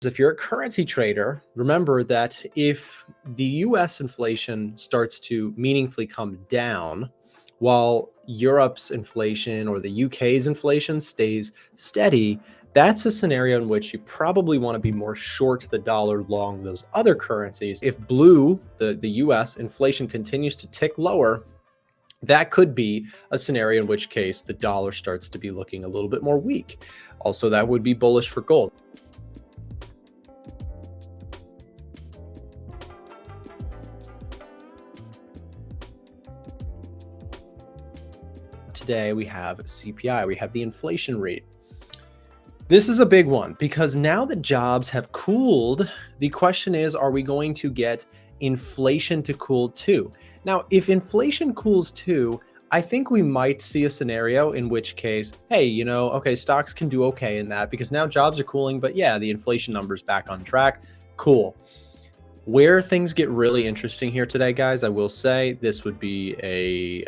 If you're a currency trader, remember that if the US inflation starts to meaningfully come down, while Europe's inflation or the UK's inflation stays steady, that's a scenario in which you probably want to be more short the dollar, long those other currencies. If blue, the US inflation continues to tick lower, that could be a scenario in which case the dollar starts to be looking a little bit more weak. Also, that would be bullish for gold. Today we have CPI, we have the inflation rate. This is a big one because now that jobs have cooled, the question is, are we going to get inflation to cool too? Now, if inflation cools too, I think we might see a scenario in which case, hey, okay, stocks can do okay in that because now jobs are cooling, but yeah, the inflation number's back on track. Cool. Where things get really interesting here today, guys, I will say this would be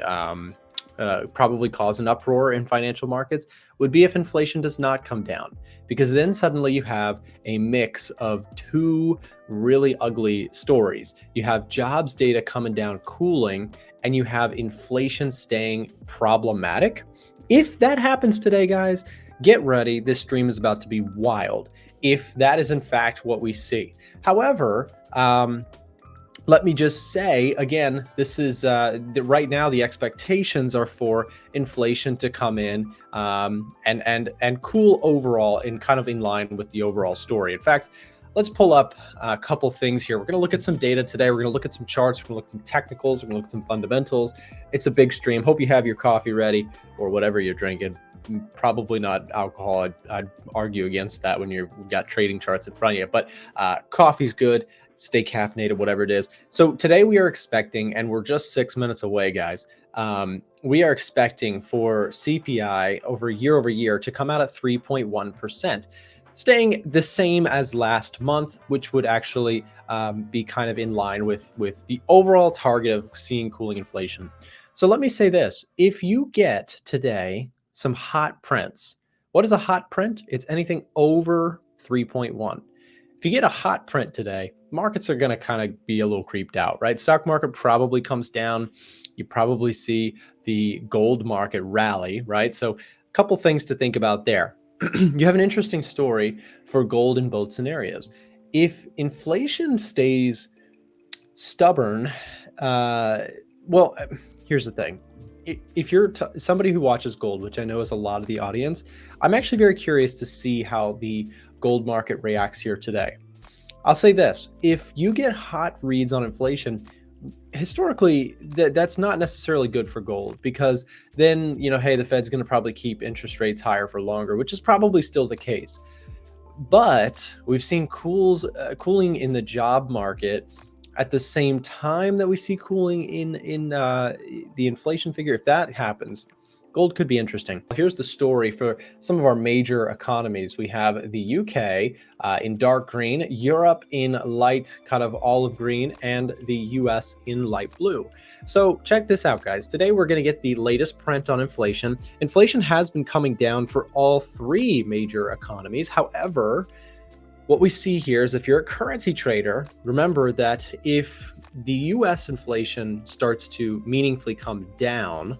probably cause an uproar in financial markets, would be if inflation does not come down, because then suddenly you have a mix of two really ugly stories. You have jobs data coming down cooling, and you have inflation staying problematic. If that happens today, guys, get ready. This stream is about to be wild if that is in fact what we see. However, let me just say again, this is right now the expectations are for inflation to come in and cool overall, and kind of in line with the overall story. In fact, let's pull up a couple things here. We're going to look at some data today. We're going to look at some charts. We're going to look at some technicals. We're going to look at some fundamentals. It's a big stream. Hope you have your coffee ready or whatever you're drinking. Probably not alcohol. I'd argue against that when you've got trading charts in front of you. But coffee's good. Stay caffeinated, whatever it is. So today we are expecting, and we're just 6 minutes away, guys. We are expecting for CPI over year to come out at 3.1%, staying the same as last month, which would actually be kind of in line with the overall target of seeing cooling inflation. So let me say this. If you get today some hot prints, what is a hot print? It's anything over 3.1. If you get a hot print today, markets are going to kind of be a little creeped out, right? Stock market probably comes down. You probably see the gold market rally, right? So a couple things to think about there. You have an interesting story for gold in both scenarios. If inflation stays stubborn, well, here's the thing. If you're somebody who watches gold, which I know is a lot of the audience, I'm actually very curious to see how the gold market reacts here today. I'll say this, if you get hot reads on inflation, historically, that's not necessarily good for gold, because then, hey, the Fed's going to probably keep interest rates higher for longer, which is probably still the case. But we've seen cooling in the job market at the same time that we see cooling in the inflation figure. If that happens, gold could be interesting. Here's the story for some of our major economies. We have the UK in dark green, Europe in light kind of olive green, and the US in light blue. So check this out, guys. Today we're going to get the latest print on inflation. Inflation has been coming down for all three major economies. However, what we see here is if you're a currency trader, remember that if the US inflation starts to meaningfully come down,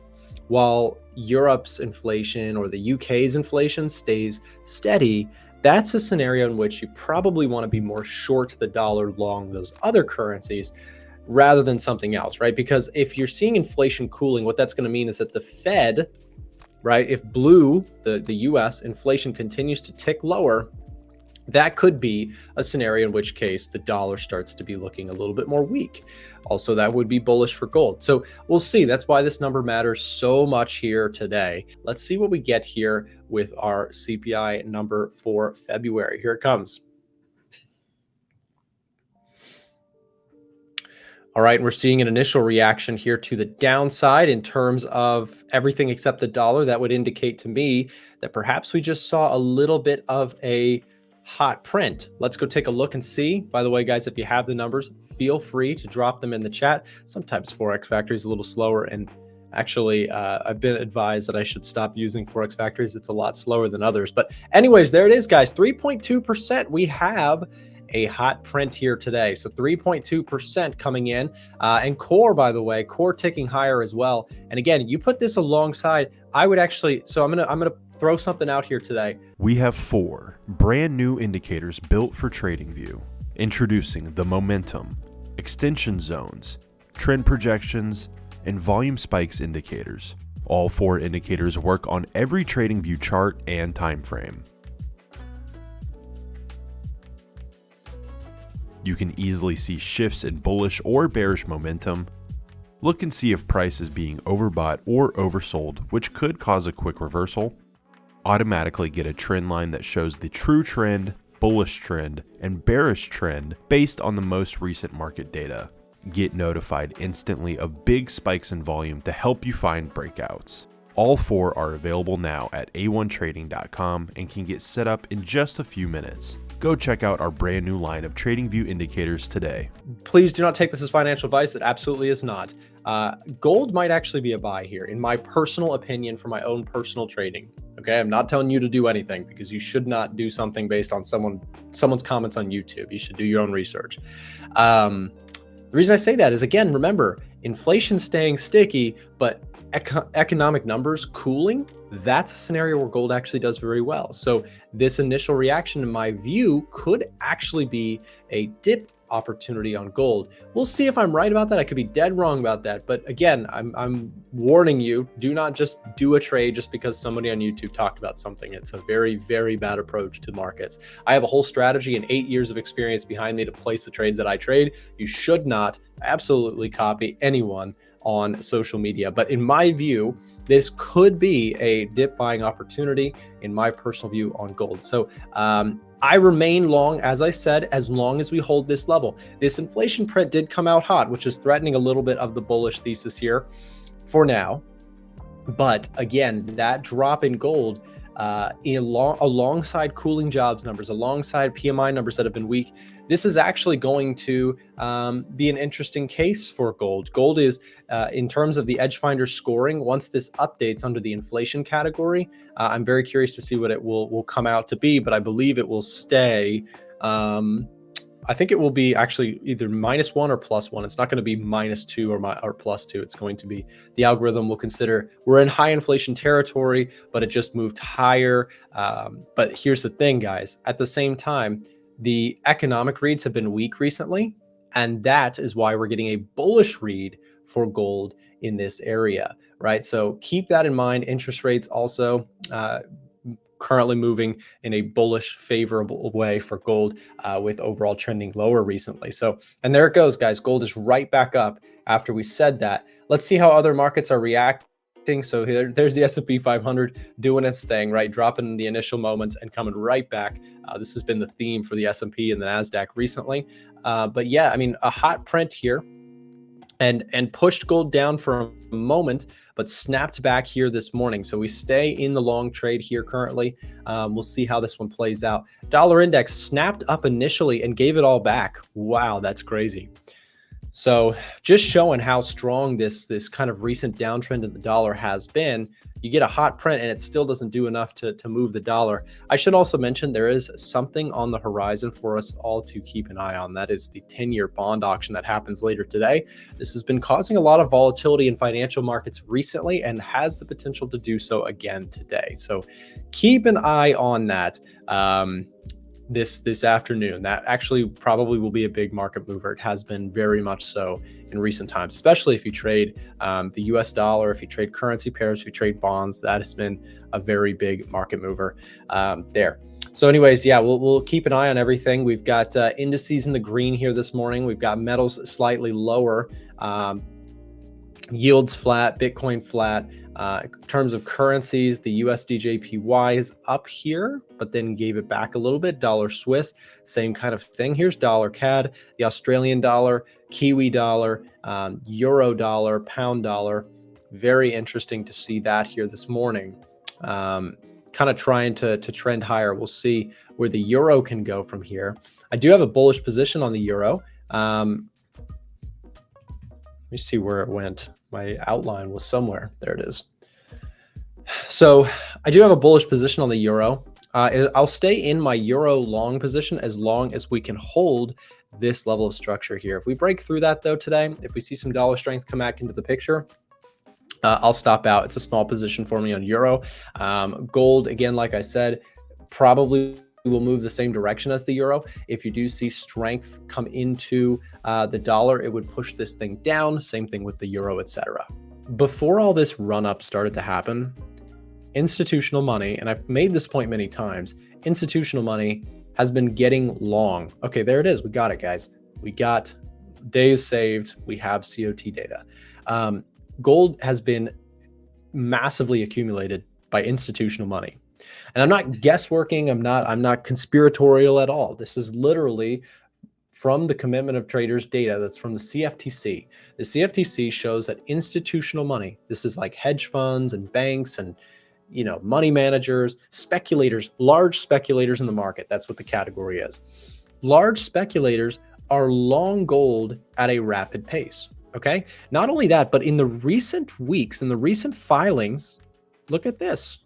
while Europe's inflation or the UK's inflation stays steady, that's a scenario in which you probably want to be more short the dollar, long those other currencies rather than something else, right? Because if you're seeing inflation cooling, what that's going to mean is that the Fed, right, if blue, the US inflation continues to tick lower, that could be a scenario in which case the dollar starts to be looking a little bit more weak. Also, that would be bullish for gold. So we'll see. That's why this number matters so much here today. Let's see what we get here with our CPI number for February. Here it comes. All right, we're seeing an initial reaction here to the downside in terms of everything except the dollar. That would indicate to me that perhaps we just saw a little bit of a hot print. Let's go take a look and see. By the way, guys, if you have the numbers, feel free to drop them in the chat. Sometimes Forex Factory is a little slower, and Actually, I've been advised that I should stop using Forex factories. It's a lot slower than others. But anyways, there it is, guys. 3.2%. We have a hot print here today. So 3.2% coming in. And core, by the way, core ticking higher as well. And again, you put this alongside, I would actually, so I'm gonna throw something out here today. We have 4 brand new indicators built for TradingView, introducing the momentum, extension zones, trend projections, and volume spikes indicators. All 4 indicators work on every TradingView chart and time frame. You can easily see shifts in bullish or bearish momentum. Look and see if price is being overbought or oversold, which could cause a quick reversal. Automatically get a trend line that shows the true trend, bullish trend, and bearish trend based on the most recent market data. Get notified instantly of big spikes in volume to help you find breakouts. All 4 are available now at a1trading.com and can get set up in just a few minutes. Go check out our brand new line of TradingView indicators today. Please do not take this as financial advice. It absolutely is not. Gold might actually be a buy here, in my personal opinion, for my own personal trading. Okay, I'm not telling you to do anything, because you should not do something based on someone's comments on YouTube. You should do your own research. The reason I say that is, again, remember, inflation staying sticky, but economic numbers cooling. That's a scenario where gold actually does very well. So this initial reaction, in my view, could actually be a dip opportunity on gold. We'll see if I'm right about that. I could be dead wrong about that. But again, I'm warning you, do not just do a trade just because somebody on YouTube talked about something. It's a very, very bad approach to markets. I have a whole strategy and 8 years of experience behind me to place the trades that I trade. You should not absolutely copy anyone on social media. But in my view, this could be a dip buying opportunity, in my personal view, on gold. So I remain long, as I said, as long as we hold this level. This inflation print did come out hot, which is threatening a little bit of the bullish thesis here for now. But again, that drop in gold alongside cooling jobs numbers, alongside PMI numbers that have been weak, this is actually going to be an interesting case for gold. Gold is, in terms of the Edgefinder scoring, once this updates under the inflation category, I'm very curious to see what it will come out to be, but I believe it will stay. I think it will be actually either -1 or +1. It's not going to be -2 or +2. It's going to be, the algorithm will consider we're in high inflation territory, but it just moved higher. But here's the thing, guys. At the same time, the economic reads have been weak recently, and that is why we're getting a bullish read for gold in this area, right? So keep that in mind. Interest rates also currently moving in a bullish, favorable way for gold, with overall trending lower recently. So, and there it goes, guys. Gold is right back up after we said that. Let's see how other markets are reacting. So there's the S&P 500 doing its thing, right? Dropping in the initial moments and coming right back. This has been the theme for the S&P and the NASDAQ recently. But yeah, I mean, a hot print here and pushed gold down for a moment, but snapped back here this morning. So we stay in the long trade here currently. We'll see how this one plays out. Dollar index snapped up initially and gave it all back. Wow, that's crazy. So just showing how strong this kind of recent downtrend in the dollar has been. You get a hot print and it still doesn't do enough to move the dollar. I should also mention there is something on the horizon for us all to keep an eye on. That is the 10-year bond auction that happens later today. This has been causing a lot of volatility in financial markets recently and has the potential to do so again today. So keep an eye on that. This afternoon. That actually probably will be a big market mover. It has been very much so in recent times, especially if you trade the US dollar, if you trade currency pairs, if you trade bonds. That has been a very big market mover there. So anyways, yeah, we'll keep an eye on everything. We've got indices in the green here this morning. We've got metals slightly lower, yields flat, Bitcoin flat. In terms of currencies, the USD/JPY is up here, but then gave it back a little bit. Dollar Swiss, same kind of thing. Here's dollar CAD, the Australian dollar, Kiwi dollar, Euro dollar, pound dollar. Very interesting to see that here this morning. Kind of trying to trend higher. We'll see where the euro can go from here. I do have a bullish position on the euro. me see where it went. My outline was somewhere. There it is. So I do have a bullish position on the euro. I'll stay in my euro long position as long as we can hold this level of structure here. If we break through that though today, if we see some dollar strength come back into the picture, I'll stop out. It's a small position for me on euro. Gold, again, like I said, probably will move the same direction as the euro. If you do see strength come into the dollar, it would push this thing down. Same thing with the euro, etc. Before all this run up started to happen, institutional money, and I've made this point many times, institutional money has been getting long. Okay, there it is. We got it, guys. We got days saved. We have COT data. Gold has been massively accumulated by institutional money. And I'm not guessworking. I'm not conspiratorial at all. This is literally from the Commitment of Traders data that's from the CFTC. The CFTC shows that institutional money, this is like hedge funds and banks and money managers, speculators, large speculators in the market. That's what the category is. Large speculators are long gold at a rapid pace. Okay. Not only that, but in the recent weeks, in the recent filings, look at this.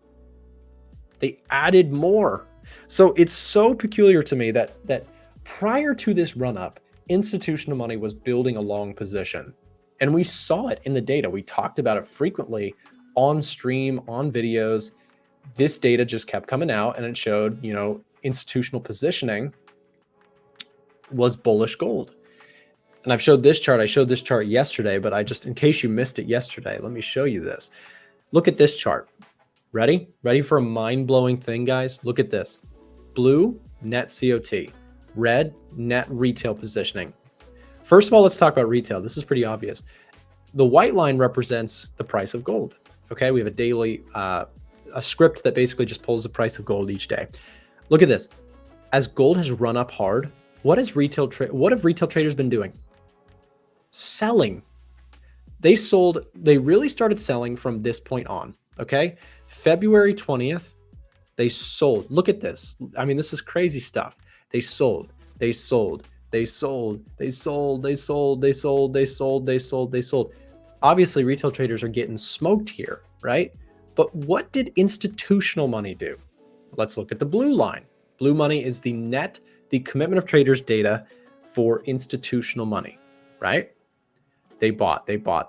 They added more. So it's so peculiar to me that prior to this run up, institutional money was building a long position. And we saw it in the data. We talked about it frequently on stream, on videos. This data just kept coming out and it showed, institutional positioning was bullish gold. And I've showed this chart. I showed this chart yesterday, but in case you missed it yesterday, let me show you this. Look at this chart. Ready? Ready for a mind-blowing thing, guys? Look at this. Blue, net COT. Red, net retail positioning. First of all, let's talk about retail. This is pretty obvious. The white line represents the price of gold. Okay, we have a daily, a script that basically just pulls the price of gold each day. Look at this. As gold has run up hard, what have retail traders been doing? Selling. They really started selling from this point on. Okay, February 20th, they sold. Look at this. I mean, this is crazy stuff. They sold. Obviously, retail traders are getting smoked here, right? But what did institutional money do? Let's look at the blue line. Blue money is the Commitment of Traders data for institutional money, right? They bought all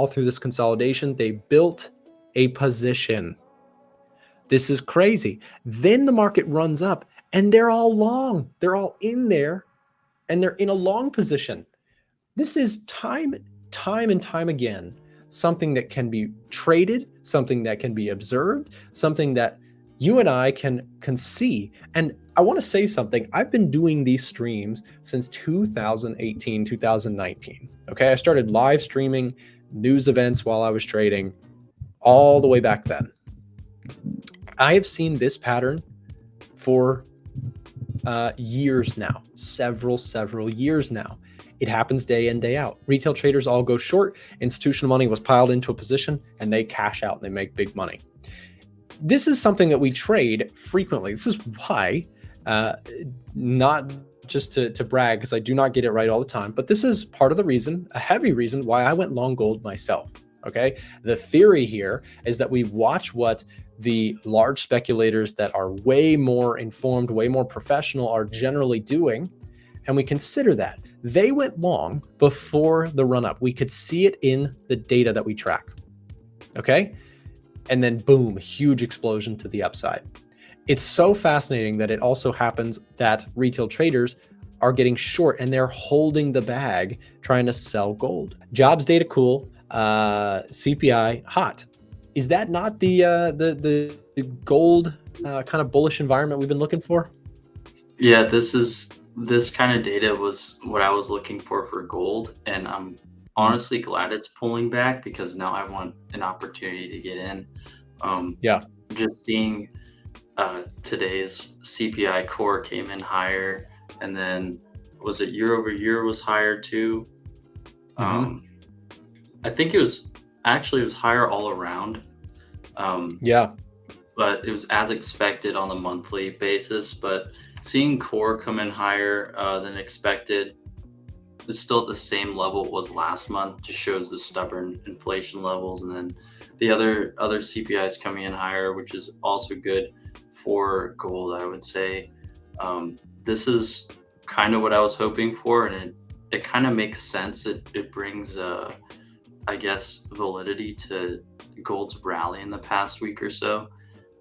through this consolidation. They built a position. This is crazy. Then the market runs up and they're all long. They're all in there and they're in a long position. This is time and time again, something that can be traded, something that can be observed, something that you and I can see. And I want to say something. I've been doing these streams since 2018, 2019. Okay. I started live streaming news events while I was trading all the way back then. I have seen this pattern for years now, several years now. It happens day in, day out. Retail traders all go short. Institutional money was piled into a position and they cash out and they make big money. This is something that we trade frequently. This is why, not just to brag, because I do not get it right all the time, but this is part of the reason, a heavy reason why I went long gold myself. Okay. The theory here is that we watch what the large speculators that are way more informed, way more professional are generally doing. And we consider that they went long before the run up. We could see it in the data that we track. Okay. And then boom, huge explosion to the upside. It's so fascinating that it also happens that retail traders are getting short and they're holding the bag trying to sell gold. Jobs data cool, CPI hot. Is that not the gold kind of bullish environment we've been looking for? Yeah, this kind of data was what I was looking for gold, and I'm honestly glad it's pulling back because now I want an opportunity to get in. Yeah. Just seeing today's CPI core came in higher, and then was it year over year was higher too? I think it was higher all around. Yeah. But it was as expected on the monthly basis. But seeing core come in higher than expected, it's still at the same level it was last month. Just shows the stubborn inflation levels, and then the other CPIs coming in higher, which is also good for gold, I would say. This is kind of what I was hoping for, and it kind of makes sense. It brings I guess validity to gold's rally in the past week or so.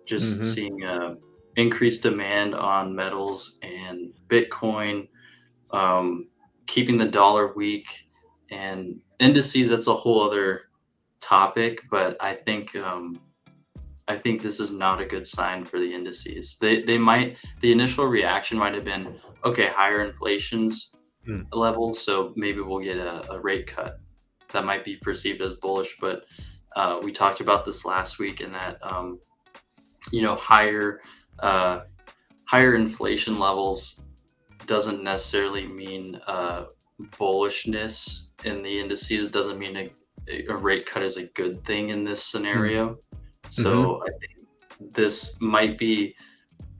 Just Hmm. seeing increased demand on metals and Bitcoin, keeping the dollar weak, and indices. That's a whole other topic, but I think this is not a good sign for the indices. They might, the initial reaction might have been, okay, higher inflation's Mm. levels, so maybe we'll get a rate cut. That might be perceived as bullish, but we talked about this last week, in that higher uh, higher inflation levels doesn't necessarily mean bullishness in the indices. Doesn't mean a rate cut is a good thing in this scenario. Mm-hmm. So I think this might be,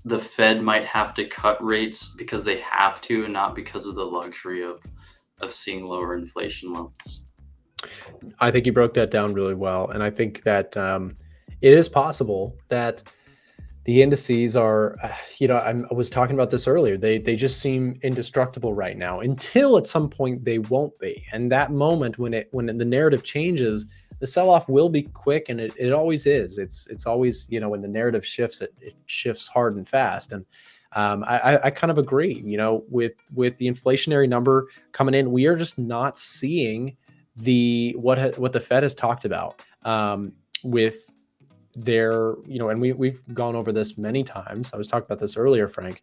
the Fed might have to cut rates because they have to, and not because of the luxury of seeing lower inflation levels. I think you broke that down really well, and I think that it is possible that the indices are, I was talking about this earlier. They just seem indestructible right now until at some point they won't be. And that moment when the narrative changes, the sell off will be quick, and it always is. It's always, when the narrative shifts, it shifts hard and fast. And I kind of agree. With the inflationary number coming in, we are just not seeing what the Fed has talked about with their, and we've gone over this many times. I was talking about this earlier, Frank.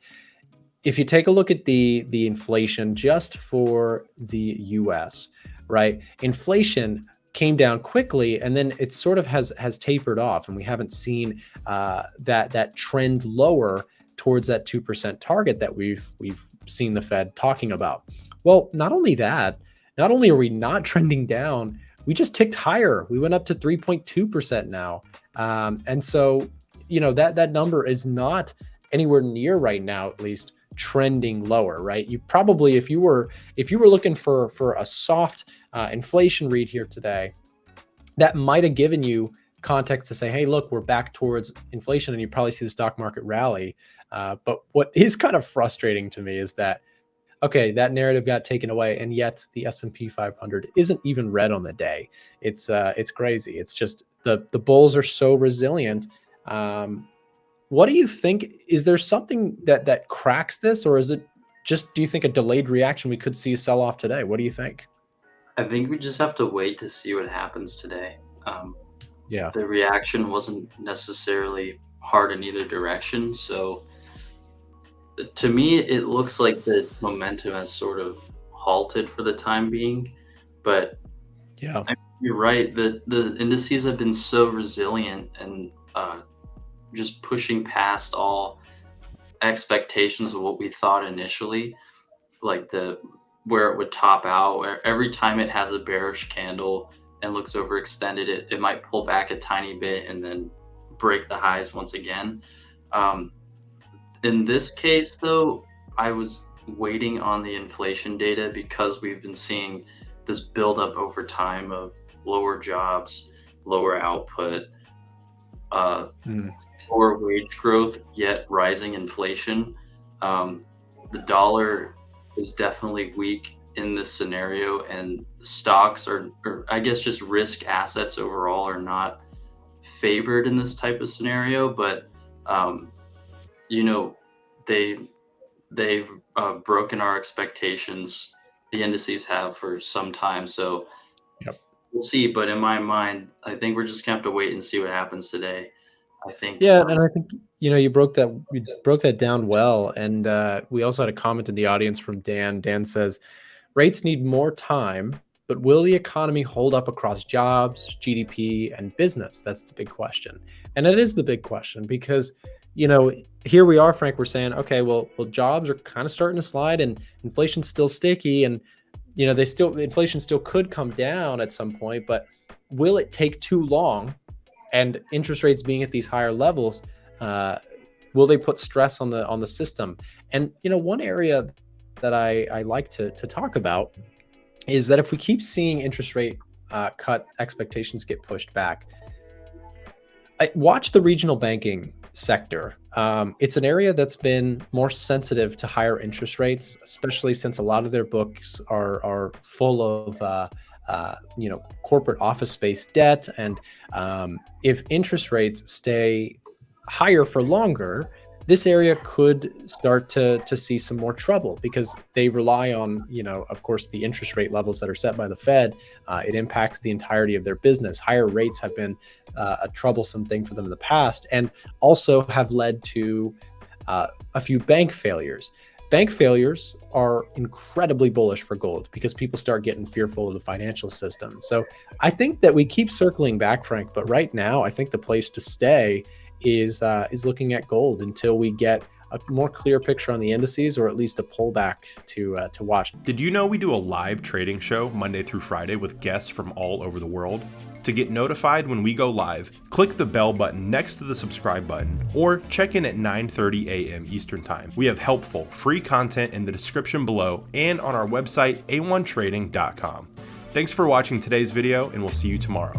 If you take a look at the inflation just for the US, right? Inflation came down quickly, and then it sort of has tapered off, and we haven't seen that trend lower towards that 2% target that we've seen the Fed talking about. Well, not only that, not only are we not trending down, we just ticked higher. We went up to 3.2% now. And so, that number is not anywhere near right now, at least, trending lower, right? You probably, if you were looking for a soft inflation read here today, that might have given you context to say, hey, look, we're back towards inflation, and you probably see the stock market rally. But what is kind of frustrating to me is that, okay, that narrative got taken away, and yet the S&P 500 isn't even red on the day. It's crazy. It's just the bulls are so resilient. What do you think? Is there something that cracks this, or is it just, do you think, a delayed reaction? We could see a sell off today. What do you think? I think we just have to wait to see what happens today. Um, Yeah. the reaction wasn't necessarily hard in either direction, so to me, it looks like the momentum has sort of halted for the time being. But Yeah. you're right. The indices have been so resilient, and just pushing past all expectations of what we thought initially, like the where it would top out. Where every time it has a bearish candle and looks overextended, it might pull back a tiny bit and then break the highs once again. Um, in this case, though, I was waiting on the inflation data because we've been seeing this buildup over time of lower jobs, lower output, uh, Mm. lower wage growth, yet rising inflation. The dollar is definitely weak in this scenario, and stocks or I guess just risk assets overall, are not favored in this type of scenario. But um, you know, they they've broken our expectations. The indices have for some time, so Yep. we'll see. But in my mind, I think we're just gonna have to wait and see what happens today. I think Yeah, and I think you broke that down well. And we also had a comment in the audience from Dan. Dan says, rates need more time, but will the economy hold up across jobs, GDP, and business? That's the big question. And it is the big question because, here we are, Frank, we're saying, okay, well, jobs are kind of starting to slide, and inflation's still sticky, and inflation still could come down at some point, but will it take too long? And interest rates being at these higher levels, uh, will they put stress on the system? And one area that I like to talk about is that if we keep seeing interest rate cut expectations get pushed back, watch the regional banking sector. It's an area that's been more sensitive to higher interest rates, especially since a lot of their books are full of corporate office space debt. And if interest rates stay higher for longer, this area could start to see some more trouble because they rely on, of course, the interest rate levels that are set by the Fed. It impacts the entirety of their business. Higher rates have been a troublesome thing for them in the past, and also have led to a few bank failures. Bank failures are incredibly bullish for gold because people start getting fearful of the financial system. So I think that we keep circling back, Frank, but right now I think the place to stay is looking at gold until we get a more clear picture on the indices, or at least a pullback to watch. Did you know we do a live trading show Monday through Friday with guests from all over the world? To get notified when we go live, click the bell button next to the subscribe button, or check in at 9:30 a.m. Eastern Time. We have helpful, free content in the description below and on our website, a1trading.com. Thanks for watching today's video, and we'll see you tomorrow.